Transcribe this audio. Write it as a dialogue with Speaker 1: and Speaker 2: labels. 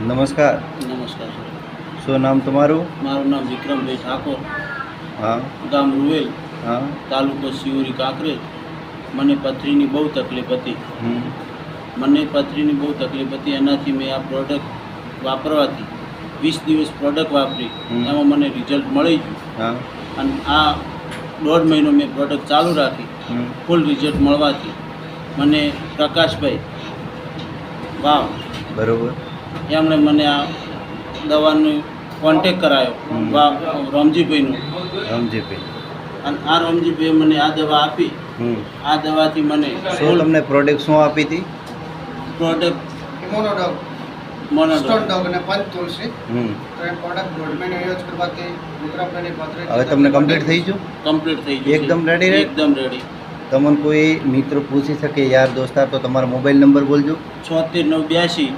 Speaker 1: નમસ્કાર.
Speaker 2: નમસ્કાર સર.
Speaker 1: શું નામ તમારું?
Speaker 2: મારું નામ વિક્રમભાઈ ઠાકોર,
Speaker 1: હા
Speaker 2: ગામ રૂવેલ,
Speaker 1: હા
Speaker 2: તાલુકો શિવરી કાંકરેજ. મને પથરીની બહુ તકલીફ હતી. એનાથી મેં આ પ્રોડક્ટ વાપરવાથી 20 દિવસ પ્રોડક્ટ વાપરી, એમાં મને રિઝલ્ટ મળી ગયું.
Speaker 1: હા
Speaker 2: અને આ 1.5 મહિનો મેં પ્રોડક્ટ ચાલુ રાખી. ફૂલ રિઝલ્ટ મળવાથી મને પ્રકાશભાઈ વાવ
Speaker 1: બરોબર.
Speaker 2: એમણે મને આ દવાનો કોન્ટેક કરાયો, વાવ રામજીભાઈનો.
Speaker 1: રામજીભાઈ.
Speaker 2: અને આ રામજીભાઈએ મને આ દવા આપી. આ દવાથી મને
Speaker 1: શું તમને પ્રોડક્ટ શું આપી હતી?
Speaker 2: પ્રોડક્ટ
Speaker 3: મોનોડોગ,
Speaker 2: મોનોડોગ.
Speaker 3: સ્ટોન ડોગ અને પંચતુલસી. તો એ પ્રોડક્ટ 1.5 મહિનો યુઝ કરવાથી વિક્રમભાઈની પથરી
Speaker 1: હવે તમને કમ્પ્લીટ થઈ ગયું?
Speaker 2: કમ્પ્લીટ થઈ ગયું.
Speaker 1: એકદમ ready રે?
Speaker 2: એકદમ રેડી.
Speaker 1: તમને કોઈ મિત્ર પૂછી શકે યાર દોસ્તાર, તો તમારો મોબાઈલ નંબર બોલજો.
Speaker 2: 76 982